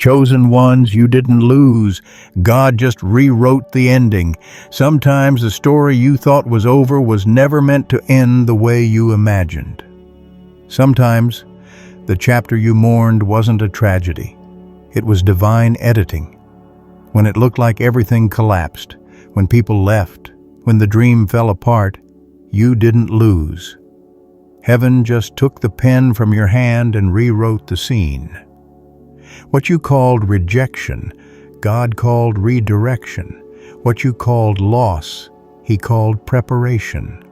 Chosen ones, you didn't lose. God just rewrote the ending. Sometimes the story you thought was over was never meant to end the way you imagined. Sometimes the chapter you mourned wasn't a tragedy. It was divine editing. When it looked like everything collapsed, when people left, when the dream fell apart, you didn't lose. Heaven just took the pen from your hand and rewrote the scene. What you called rejection, God called redirection. What you called loss, He called preparation.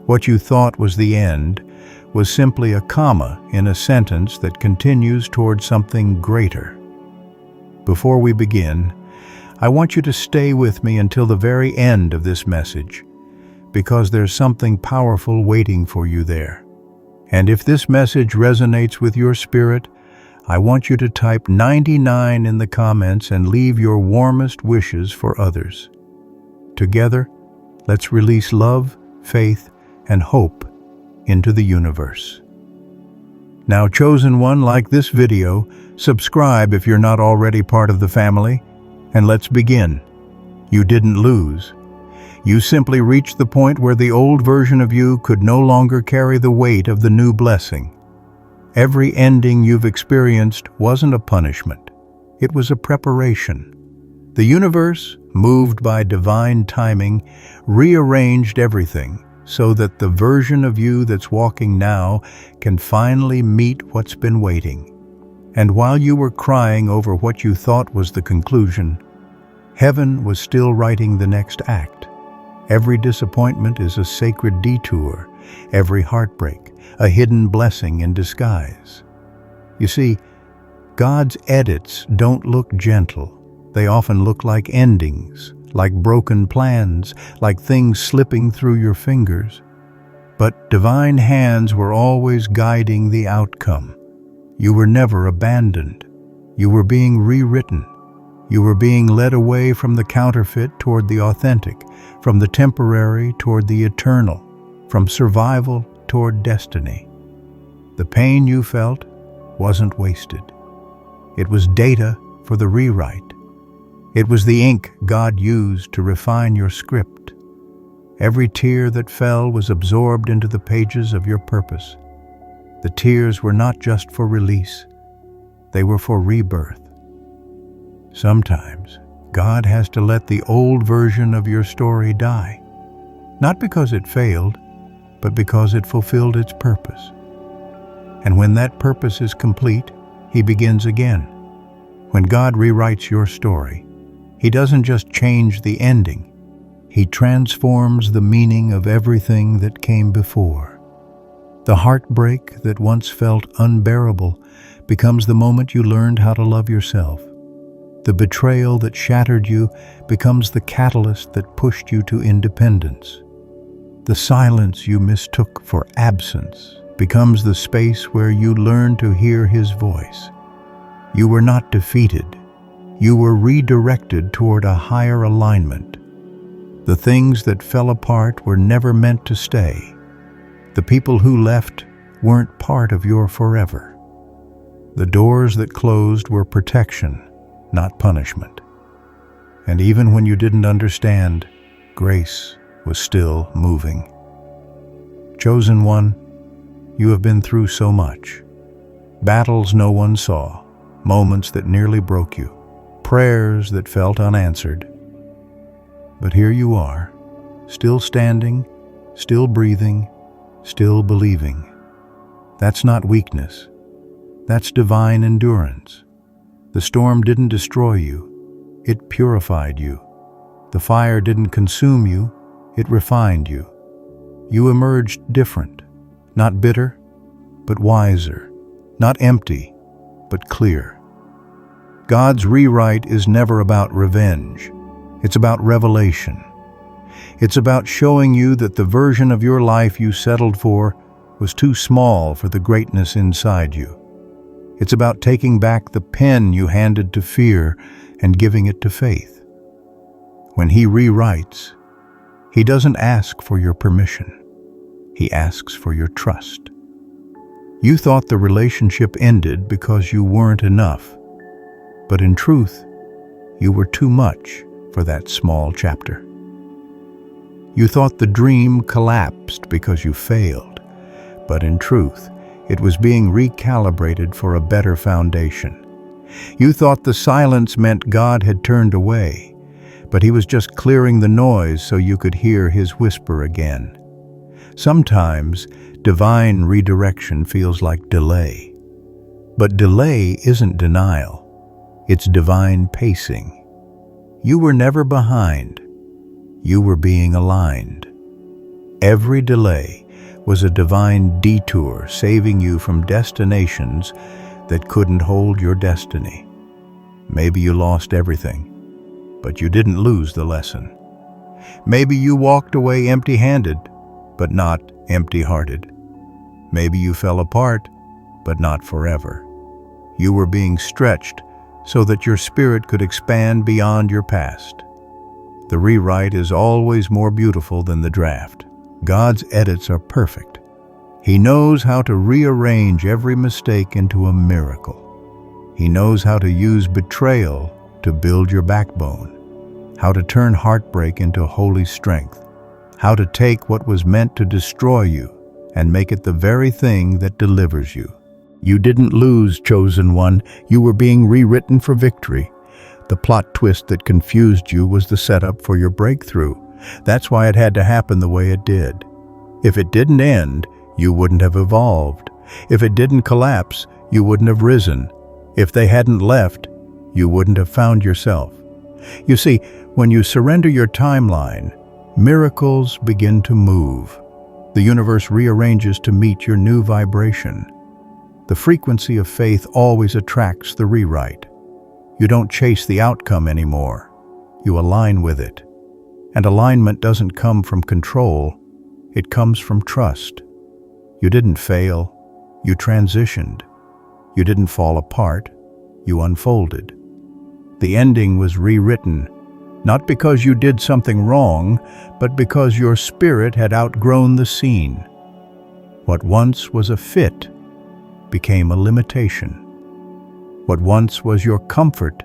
What you thought was the end was simply a comma in a sentence that continues toward something greater. Before we begin, I want you to stay with me until the very end of this message, because there's something powerful waiting for you there. And if this message resonates with your spirit, I want you to type 99 in the comments and leave your warmest wishes for others. Together, let's release love, faith, and hope into the universe. Now, chosen one, like this video, subscribe if you're not already part of the family, and let's begin. You didn't lose. You simply reached the point where the old version of you could no longer carry the weight of the new blessing. Every ending you've experienced wasn't a punishment. It was a preparation. The universe, moved by divine timing, rearranged everything so that the version of you that's walking now can finally meet what's been waiting. And while you were crying over what you thought was the conclusion, heaven was still writing the next act. Every disappointment is a sacred detour, every heartbreak, a hidden blessing in disguise. You see, God's edits don't look gentle. They often look like endings, like broken plans, like things slipping through your fingers. But divine hands were always guiding the outcome. You were never abandoned. You were being rewritten. You were being led away from the counterfeit toward the authentic, from the temporary toward the eternal, from survival toward destiny. The pain you felt wasn't wasted. It was data for the rewrite. It was the ink God used to refine your script. Every tear that fell was absorbed into the pages of your purpose. The tears were not just for release. They were for rebirth. Sometimes, God has to let the old version of your story die, not because it failed, but because it fulfilled its purpose. And when that purpose is complete, He begins again. When God rewrites your story, He doesn't just change the ending. He transforms the meaning of everything that came before. The heartbreak that once felt unbearable becomes the moment you learned how to love yourself. The betrayal that shattered you becomes the catalyst that pushed you to independence. The silence you mistook for absence becomes the space where you learn to hear His voice. You were not defeated. You were redirected toward a higher alignment. The things that fell apart were never meant to stay. The people who left weren't part of your forever. The doors that closed were protection, not punishment. And even when you didn't understand, grace was still moving. Chosen one, you have been through so much. Battles no one saw, moments that nearly broke you, prayers that felt unanswered. But here you are, still standing, still breathing, still believing. That's not weakness. That's divine endurance. The storm didn't destroy you. It purified you. The fire didn't consume you. It refined you. You emerged different, not bitter, but wiser, not empty, but clear. God's rewrite is never about revenge. It's about revelation. It's about showing you that the version of your life you settled for was too small for the greatness inside you. It's about taking back the pen you handed to fear and giving it to faith. When He rewrites, He doesn't ask for your permission. He asks for your trust. You thought the relationship ended because you weren't enough. But in truth, you were too much for that small chapter. You thought the dream collapsed because you failed, but in truth, it was being recalibrated for a better foundation. You thought the silence meant God had turned away, but he was just clearing the noise so you could hear his whisper again. Sometimes, divine redirection feels like delay. But delay isn't denial. It's divine pacing. You were never behind. You were being aligned. Every delay was a divine detour saving you from destinations that couldn't hold your destiny. Maybe you lost everything, but you didn't lose the lesson. Maybe you walked away empty-handed, but not empty-hearted. Maybe you fell apart, but not forever. You were being stretched so that your spirit could expand beyond your past. The rewrite is always more beautiful than the draft. God's edits are perfect. He knows how to rearrange every mistake into a miracle. He knows how to use betrayal to build your backbone, how to turn heartbreak into holy strength, how to take what was meant to destroy you and make it the very thing that delivers you. You didn't lose, chosen one. You were being rewritten for victory. The plot twist that confused you was the setup for your breakthrough. That's why it had to happen the way it did. If it didn't end, you wouldn't have evolved. If it didn't collapse, you wouldn't have risen. If they hadn't left, you wouldn't have found yourself. You see, when you surrender your timeline, miracles begin to move. The universe rearranges to meet your new vibration. The frequency of faith always attracts the rewrite. You don't chase the outcome anymore. You align with it. And alignment doesn't come from control. It comes from trust. You didn't fail. You transitioned. You didn't fall apart. You unfolded. The ending was rewritten, not because you did something wrong, but because your spirit had outgrown the scene. What once was a fit became a limitation. What once was your comfort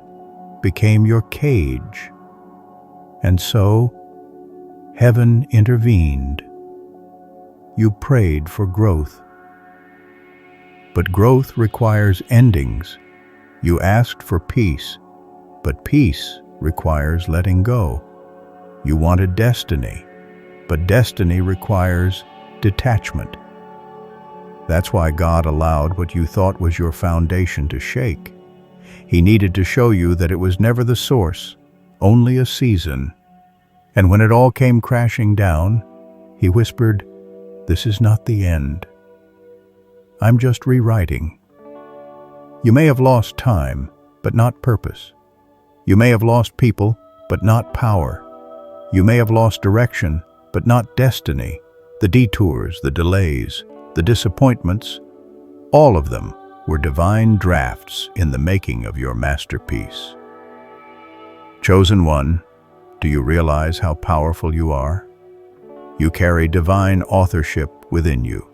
became your cage. And so, heaven intervened. You prayed for growth. But growth requires endings. You asked for peace, but peace requires letting go. You wanted destiny, but destiny requires detachment. That's why God allowed what you thought was your foundation to shake. He needed to show you that it was never the source, only a season. And when it all came crashing down, he whispered, "This is not the end. I'm just rewriting." You may have lost time, but not purpose. You may have lost people, but not power. You may have lost direction, but not destiny. The detours, the delays, the disappointments, all of them were divine drafts in the making of your masterpiece. Chosen one, do you realize how powerful you are? You carry divine authorship within you.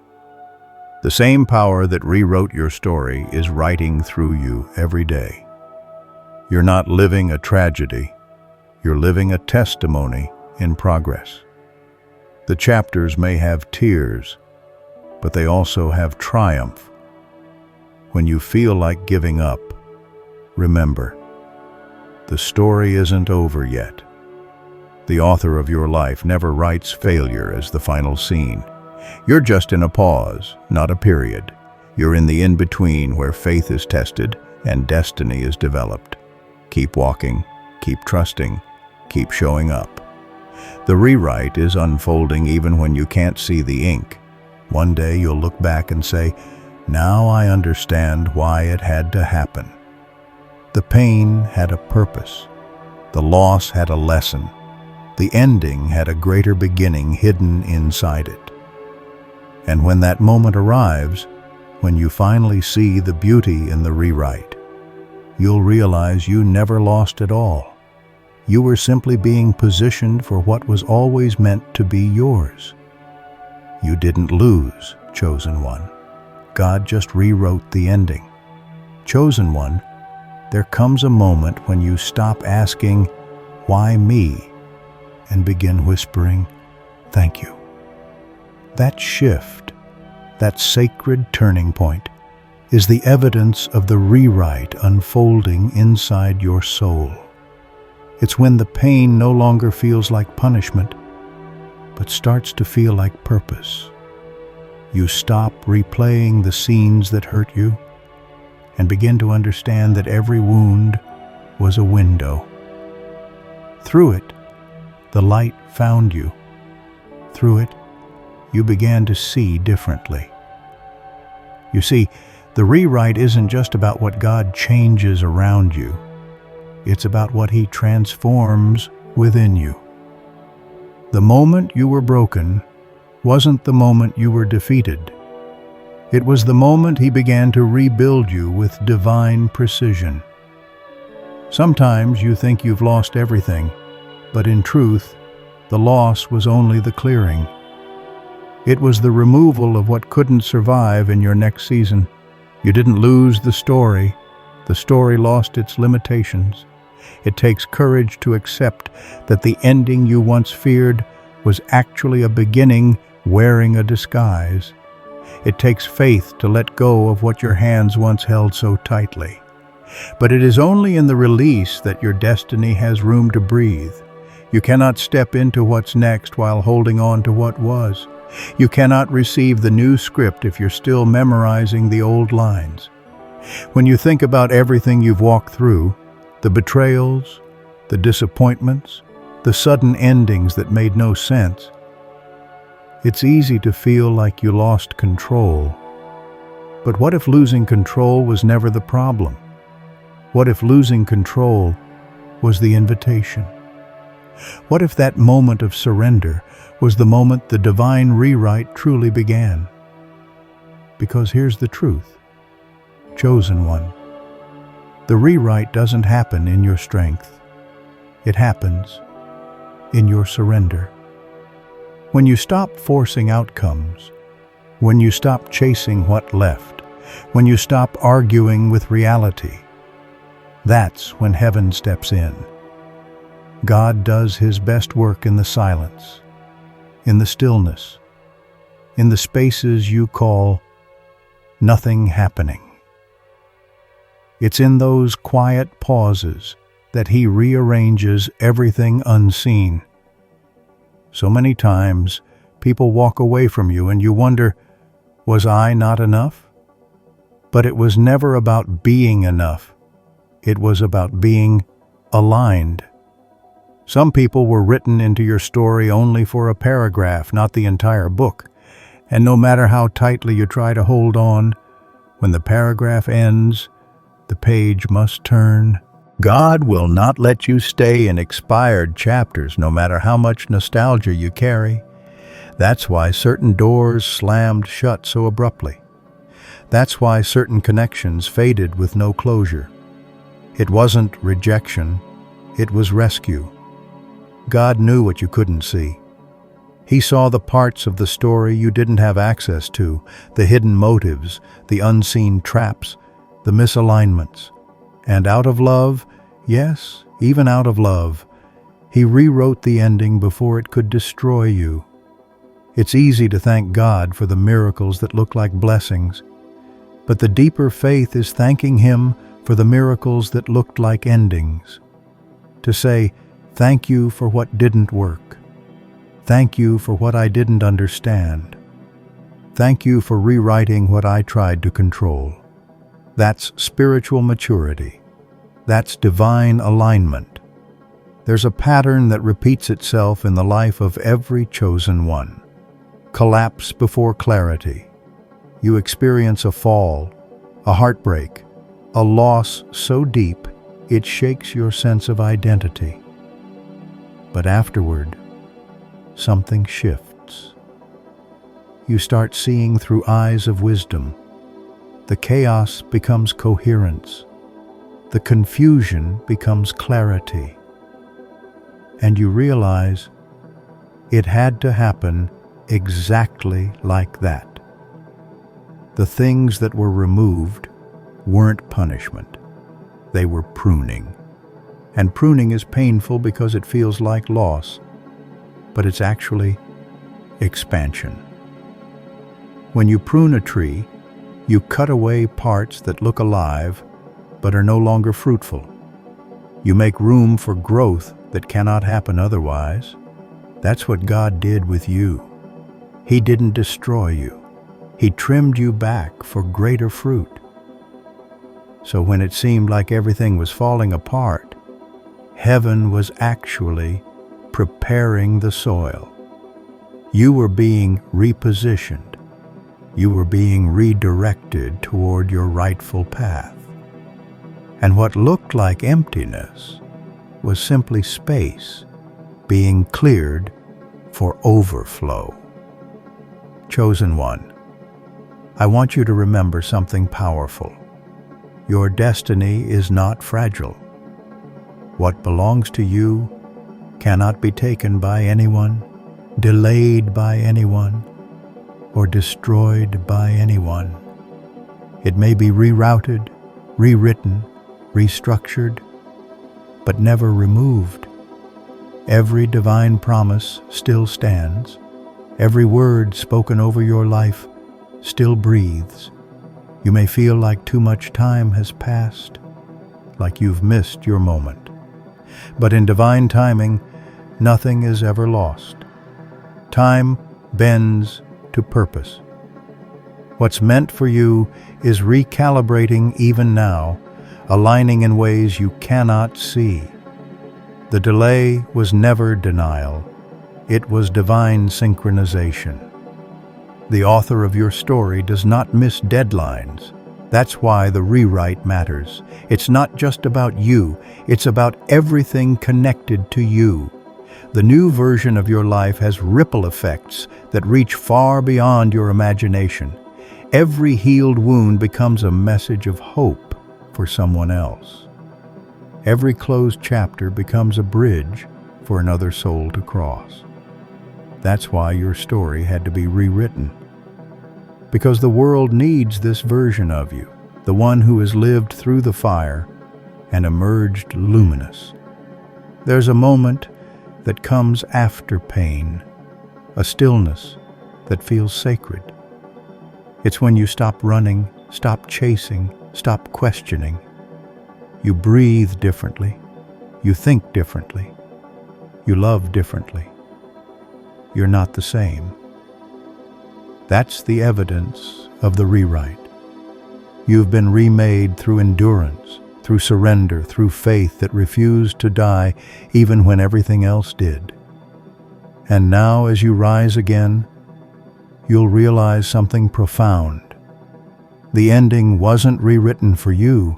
The same power that rewrote your story is writing through you every day. You're not living a tragedy. You're living a testimony in progress. The chapters may have tears, but they also have triumph. When you feel like giving up, remember, the story isn't over yet. The author of your life never writes failure as the final scene. You're just in a pause, not a period. You're in the in-between where faith is tested and destiny is developed. Keep walking, keep trusting, keep showing up. The rewrite is unfolding even when you can't see the ink. One day you'll look back and say, "Now I understand why it had to happen." The pain had a purpose. The loss had a lesson. The ending had a greater beginning hidden inside it. And when that moment arrives, when you finally see the beauty in the rewrite, you'll realize you never lost at all. You were simply being positioned for what was always meant to be yours. You didn't lose, chosen one. God just rewrote the ending. Chosen one, there comes a moment when you stop asking, "Why me?" and begin whispering, "Thank you." That shift, that sacred turning point, is the evidence of the rewrite unfolding inside your soul. It's when the pain no longer feels like punishment, but starts to feel like purpose. You stop replaying the scenes that hurt you and begin to understand that every wound was a window. Through it, the light found you. Through it, you began to see differently. You see, the rewrite isn't just about what God changes around you. It's about what He transforms within you. The moment you were broken wasn't the moment you were defeated. It was the moment He began to rebuild you with divine precision. Sometimes you think you've lost everything, but in truth, the loss was only the clearing. It was the removal of what couldn't survive in your next season. You didn't lose the story lost its limitations. It takes courage to accept that the ending you once feared was actually a beginning wearing a disguise. It takes faith to let go of what your hands once held so tightly. But it is only in the release that your destiny has room to breathe. You cannot step into what's next while holding on to what was. You cannot receive the new script if you're still memorizing the old lines. When you think about everything you've walked through, the betrayals, the disappointments, the sudden endings that made no sense, it's easy to feel like you lost control. But what if losing control was never the problem? What if losing control was the invitation? What if that moment of surrender was the moment the divine rewrite truly began? Because here's the truth, chosen one. The rewrite doesn't happen in your strength. It happens in your surrender. When you stop forcing outcomes, when you stop chasing what left, when you stop arguing with reality, that's when heaven steps in. God does His best work in the silence, in the stillness, in the spaces you call nothing happening. It's in those quiet pauses that He rearranges everything unseen. So many times, people walk away from you and you wonder, was I not enough? But it was never about being enough. It was about being aligned. Some people were written into your story only for a paragraph, not the entire book. And no matter how tightly you try to hold on, when the paragraph ends, the page must turn. God will not let you stay in expired chapters, no matter how much nostalgia you carry. That's why certain doors slammed shut so abruptly. That's why certain connections faded with no closure. It wasn't rejection, it was rescue. God knew what you couldn't see. He saw the parts of the story you didn't have access to, the hidden motives, the unseen traps, the misalignments. And out of love, yes, even out of love, He rewrote the ending before it could destroy you. It's easy to thank God for the miracles that look like blessings, but the deeper faith is thanking Him for the miracles that looked like endings. To say, thank you for what didn't work. Thank you for what I didn't understand. Thank you for rewriting what I tried to control. That's spiritual maturity. That's divine alignment. There's a pattern that repeats itself in the life of every chosen one. Collapse before clarity. You experience a fall, a heartbreak, a loss so deep it shakes your sense of identity. But afterward, something shifts. You start seeing through eyes of wisdom. The chaos becomes coherence. The confusion becomes clarity. And you realize it had to happen exactly like that. The things that were removed weren't punishment. They were pruning. And pruning is painful because it feels like loss, but it's actually expansion. When you prune a tree, you cut away parts that look alive but are no longer fruitful. You make room for growth that cannot happen otherwise. That's what God did with you. He didn't destroy you. He trimmed you back for greater fruit. So when it seemed like everything was falling apart, heaven was actually preparing the soil. You were being repositioned. You were being redirected toward your rightful path. And what looked like emptiness was simply space being cleared for overflow. Chosen one, I want you to remember something powerful. Your destiny is not fragile. What belongs to you cannot be taken by anyone, delayed by anyone, or destroyed by anyone. It may be rerouted, rewritten, restructured, but never removed. Every divine promise still stands. Every word spoken over your life still breathes. You may feel like too much time has passed, like you've missed your moment. But in divine timing, nothing is ever lost. Time bends to purpose. What's meant for you is recalibrating even now, aligning in ways you cannot see. The delay was never denial. It was divine synchronization. The author of your story does not miss deadlines. That's why the rewrite matters. It's not just about you, it's about everything connected to you. The new version of your life has ripple effects that reach far beyond your imagination. Every healed wound becomes a message of hope for someone else. Every closed chapter becomes a bridge for another soul to cross. That's why your story had to be rewritten. Because the world needs this version of you, the one who has lived through the fire and emerged luminous. There's a moment that comes after pain, a stillness that feels sacred. It's when you stop running, stop chasing, stop questioning. You breathe differently. You think differently. You love differently. You're not the same. That's the evidence of the rewrite. You've been remade through endurance, through surrender, through faith that refused to die even when everything else did. And now, as you rise again, you'll realize something profound. The ending wasn't rewritten for you.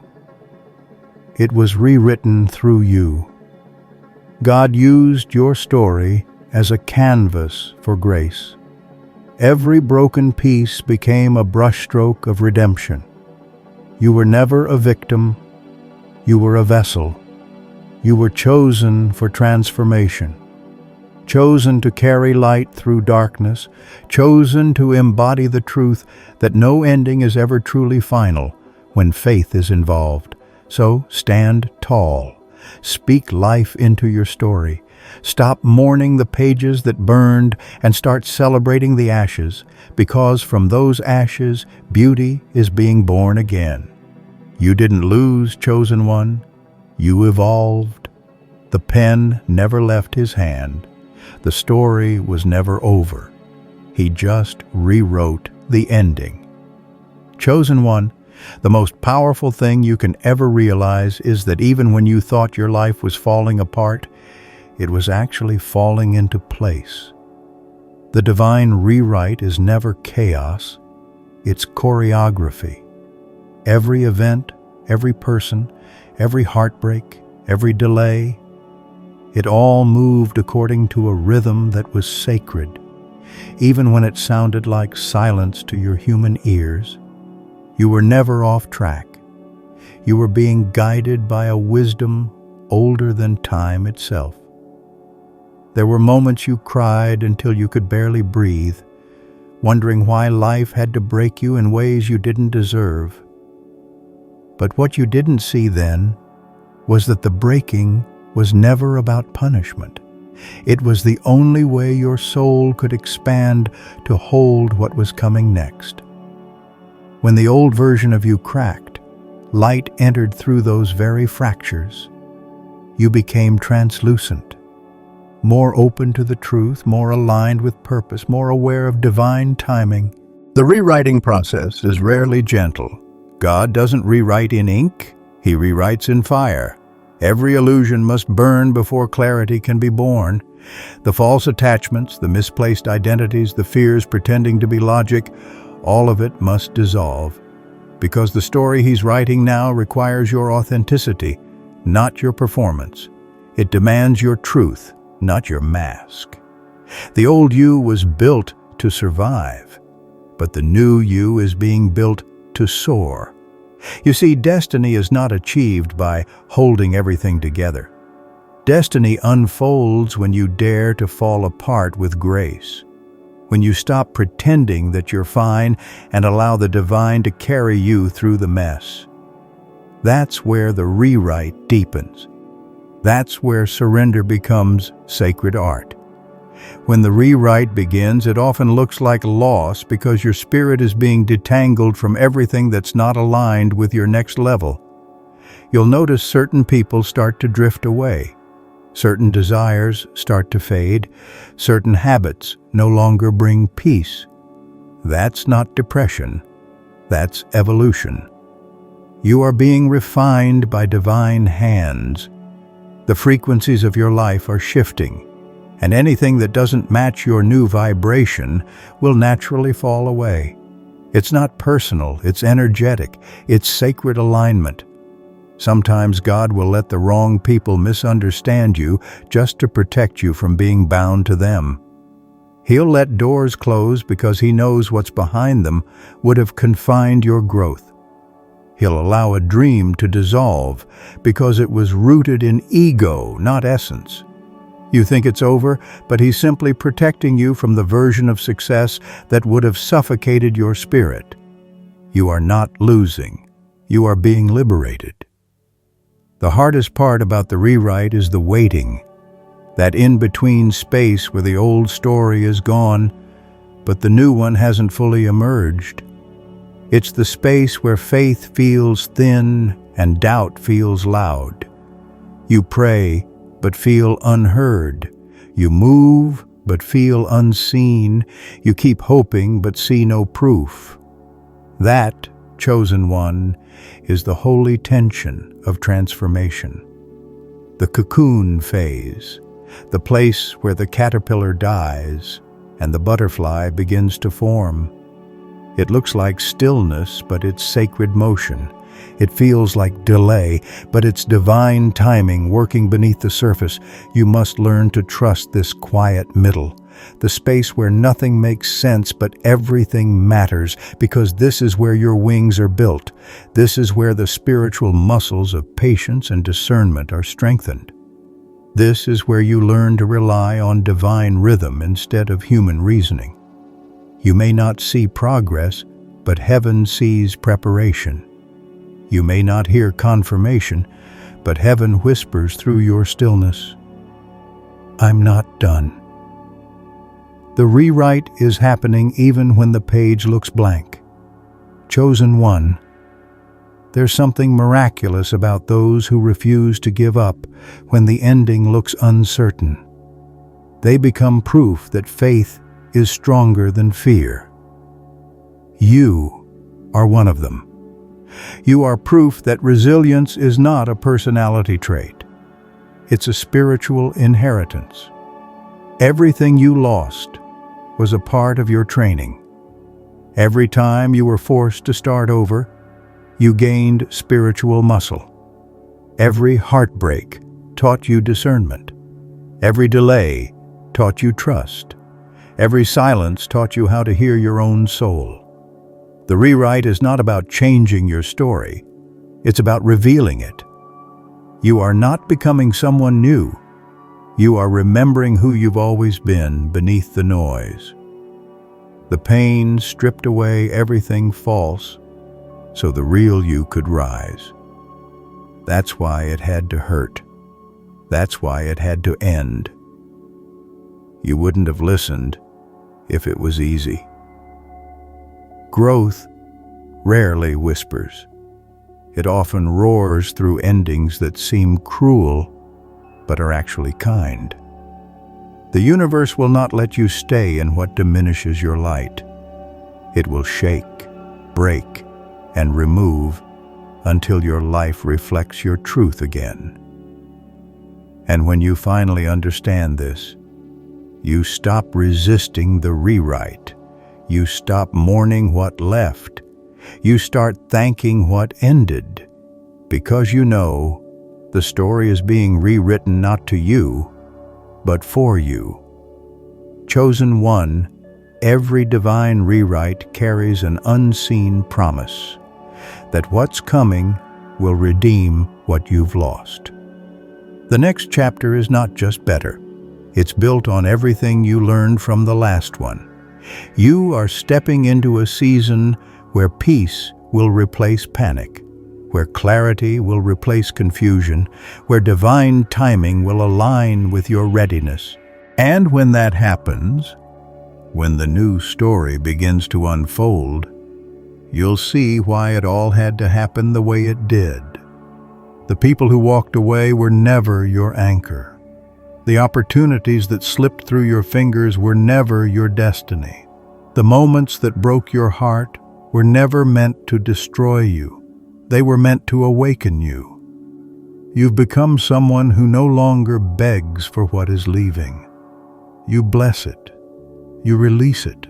It was rewritten through you. God used your story as a canvas for grace. Every broken piece became a brushstroke of redemption. You were never a victim. You were a vessel. You were chosen for transformation. Chosen to carry light through darkness. Chosen to embody the truth that no ending is ever truly final when faith is involved. So stand tall. Speak life into your story. Stop mourning the pages that burned and start celebrating the ashes, because from those ashes, beauty is being born again. You didn't lose, chosen one. You evolved. The pen never left his hand. The story was never over. He just rewrote the ending. Chosen one, the most powerful thing you can ever realize is that even when you thought your life was falling apart, it was actually falling into place. The divine rewrite is never chaos, it's choreography. Every event, every person, every heartbreak, every delay, it all moved according to a rhythm that was sacred. Even when it sounded like silence to your human ears, you were never off track. You were being guided by a wisdom older than time itself. There were moments you cried until you could barely breathe, wondering why life had to break you in ways you didn't deserve. But what you didn't see then was that the breaking was never about punishment. It was the only way your soul could expand to hold what was coming next. When the old version of you cracked, light entered through those very fractures. You became translucent, more open to the truth, more aligned with purpose, more aware of divine timing. The rewriting process is rarely gentle. God doesn't rewrite in ink, He rewrites in fire. Every illusion must burn before clarity can be born. The false attachments, the misplaced identities, the fears pretending to be logic, all of it must dissolve. Because the story He's writing now requires your authenticity, not your performance. It demands your truth, not your mask. The old you was built to survive, but the new you is being built to soar. You see, destiny is not achieved by holding everything together. Destiny unfolds when you dare to fall apart with grace, when you stop pretending that you're fine and allow the divine to carry you through the mess. That's where the rewrite deepens. That's where surrender becomes sacred art. When the rewrite begins, it often looks like loss because your spirit is being detangled from everything that's not aligned with your next level. You'll notice certain people start to drift away. Certain desires start to fade. Certain habits no longer bring peace. That's not depression. That's evolution. You are being refined by divine hands. The frequencies of your life are shifting, and anything that doesn't match your new vibration will naturally fall away. It's not personal, it's energetic, it's sacred alignment. Sometimes God will let the wrong people misunderstand you just to protect you from being bound to them. He'll let doors close because He knows what's behind them would have confined your growth. He'll allow a dream to dissolve because it was rooted in ego, not essence. You think it's over, but He's simply protecting you from the version of success that would have suffocated your spirit. You are not losing. You are being liberated. The hardest part about the rewrite is the waiting, that in-between space where the old story is gone, but the new one hasn't fully emerged. It's the space where faith feels thin and doubt feels loud. You pray, but feel unheard. You move, but feel unseen. You keep hoping, but see no proof. That, chosen one, is the holy tension of transformation. The cocoon phase, the place where the caterpillar dies and the butterfly begins to form. It looks like stillness, but it's sacred motion. It feels like delay, but it's divine timing working beneath the surface. You must learn to trust this quiet middle, the space where nothing makes sense but everything matters, because this is where your wings are built. This is where the spiritual muscles of patience and discernment are strengthened. This is where you learn to rely on divine rhythm instead of human reasoning. You may not see progress, but heaven sees preparation. You may not hear confirmation, but heaven whispers through your stillness, "I'm not done." The rewrite is happening even when the page looks blank. Chosen one, there's something miraculous about those who refuse to give up when the ending looks uncertain. They become proof that faith is stronger than fear. You are one of them. You are proof that resilience is not a personality trait. It's a spiritual inheritance. Everything you lost was a part of your training. Every time you were forced to start over, you gained spiritual muscle. Every heartbreak taught you discernment. Every delay taught you trust. Every silence taught you how to hear your own soul. The rewrite is not about changing your story. It's about revealing it. You are not becoming someone new. You are remembering who you've always been beneath the noise. The pain stripped away everything false, so the real you could rise. That's why it had to hurt. That's why it had to end. You wouldn't have listened if it was easy. Growth rarely whispers. It often roars through endings that seem cruel, but are actually kind. The universe will not let you stay in what diminishes your light. It will shake, break, and remove until your life reflects your truth again. And when you finally understand this, you stop resisting the rewrite. You stop mourning what left. You start thanking what ended, because you know the story is being rewritten not to you, but for you. Chosen one, every divine rewrite carries an unseen promise that what's coming will redeem what you've lost. The next chapter is not just better. It's built on everything you learned from the last one. You are stepping into a season where peace will replace panic, where clarity will replace confusion, where divine timing will align with your readiness. And when that happens, when the new story begins to unfold, you'll see why it all had to happen the way it did. The people who walked away were never your anchor. The opportunities that slipped through your fingers were never your destiny. The moments that broke your heart were never meant to destroy you. They were meant to awaken you. You've become someone who no longer begs for what is leaving. You bless it. You release it.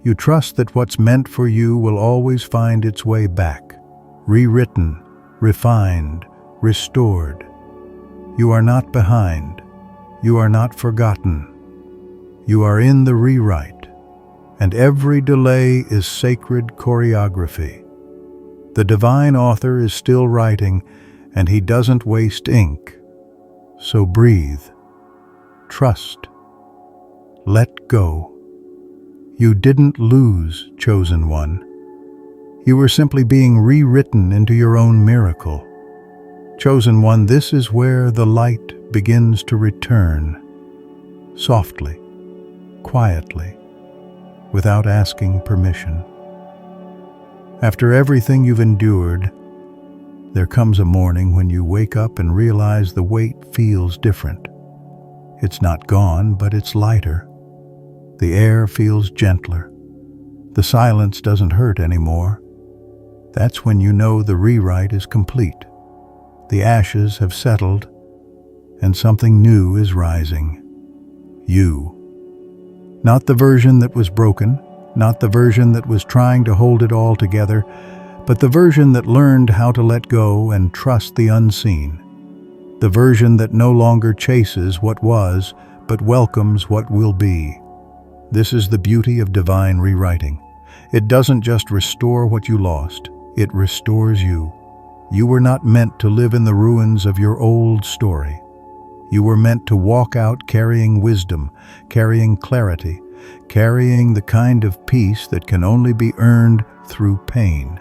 You trust that what's meant for you will always find its way back, rewritten, refined, restored. You are not behind. You are not forgotten. You are in the rewrite, and every delay is sacred choreography. The divine author is still writing, and he doesn't waste ink. So breathe. Trust. Let go. You didn't lose, chosen one. You were simply being rewritten into your own miracle. Chosen one, this is where the light begins to return. Softly, quietly, without asking permission. After everything you've endured, there comes a morning when you wake up and realize the weight feels different. It's not gone, but it's lighter. The air feels gentler. The silence doesn't hurt anymore. That's when you know the rewrite is complete. The ashes have settled, and something new is rising. You. Not the version that was broken, not the version that was trying to hold it all together, but the version that learned how to let go and trust the unseen. The version that no longer chases what was, but welcomes what will be. This is the beauty of divine rewriting. It doesn't just restore what you lost, it restores you. You were not meant to live in the ruins of your old story. You were meant to walk out carrying wisdom, carrying clarity, carrying the kind of peace that can only be earned through pain.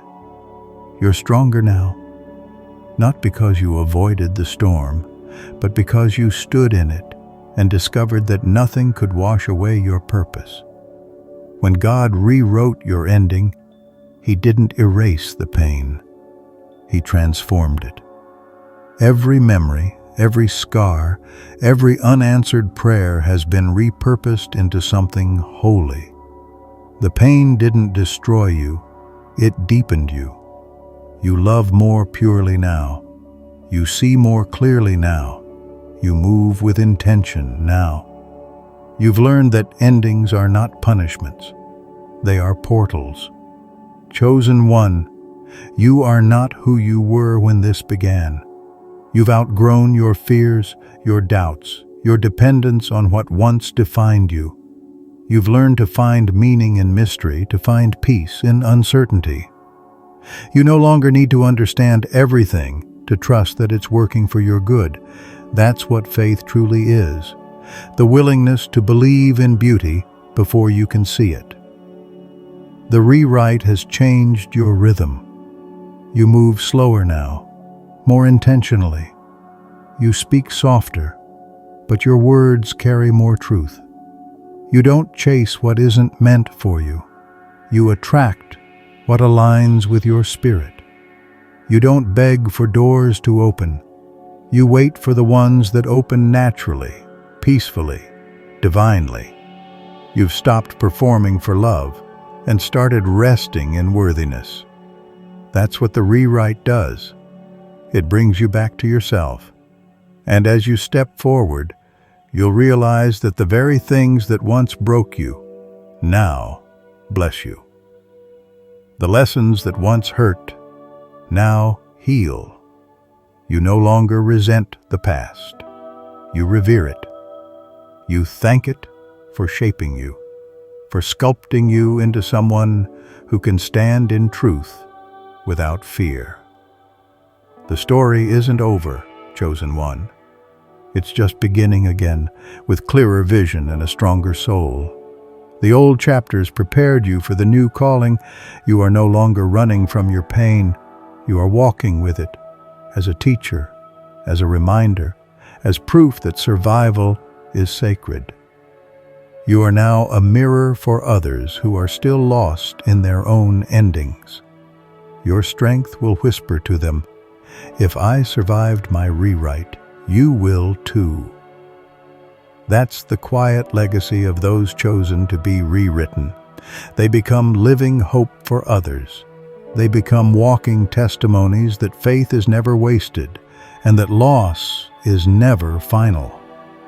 You're stronger now, not because you avoided the storm, but because you stood in it and discovered that nothing could wash away your purpose. When God rewrote your ending, He didn't erase the pain. He transformed it. Every memory, every scar, every unanswered prayer has been repurposed into something holy. The pain didn't destroy you, it deepened you. You love more purely now. You see more clearly now. You move with intention now. You've learned that endings are not punishments. They are portals. Chosen one, you are not who you were when this began. You've outgrown your fears, your doubts, your dependence on what once defined you. You've learned to find meaning in mystery, to find peace in uncertainty. You no longer need to understand everything to trust that it's working for your good. That's what faith truly is. The willingness to believe in beauty before you can see it. The rewrite has changed your rhythm. You move slower now, more intentionally. You speak softer, but your words carry more truth. You don't chase what isn't meant for you. You attract what aligns with your spirit. You don't beg for doors to open. You wait for the ones that open naturally, peacefully, divinely. You've stopped performing for love and started resting in worthiness. That's what the rewrite does. It brings you back to yourself. And as you step forward, you'll realize that the very things that once broke you now bless you. The lessons that once hurt now heal. You no longer resent the past. You revere it. You thank it for shaping you, for sculpting you into someone who can stand in truth without fear. The story isn't over, chosen one. It's just beginning again, with clearer vision and a stronger soul. The old chapters prepared you for the new calling. You are no longer running from your pain. You are walking with it, as a teacher, as a reminder, as proof that survival is sacred. You are now a mirror for others who are still lost in their own endings. Your strength will whisper to them, "If I survived my rewrite, you will too." That's the quiet legacy of those chosen to be rewritten. They become living hope for others. They become walking testimonies that faith is never wasted and that loss is never final.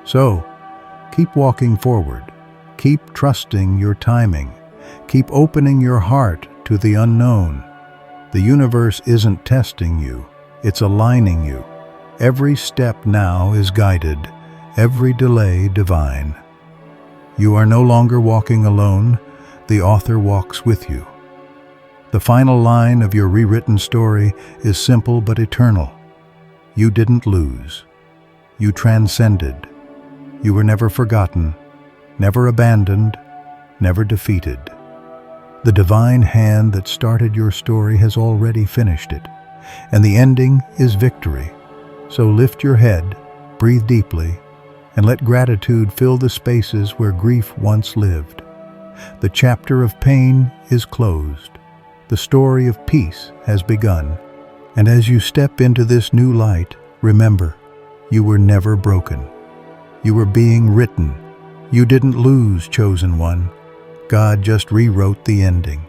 So, keep walking forward. Keep trusting your timing. Keep opening your heart to the unknown. The universe isn't testing you, it's aligning you. Every step now is guided, every delay divine. You are no longer walking alone, the author walks with you. The final line of your rewritten story is simple but eternal. You didn't lose. You transcended. You were never forgotten, never abandoned, never defeated. The divine hand that started your story has already finished it, and the ending is victory. So lift your head, breathe deeply, and let gratitude fill the spaces where grief once lived. The chapter of pain is closed. The story of peace has begun. And as you step into this new light, remember, you were never broken. You were being written. You didn't lose, chosen one. God just rewrote the ending.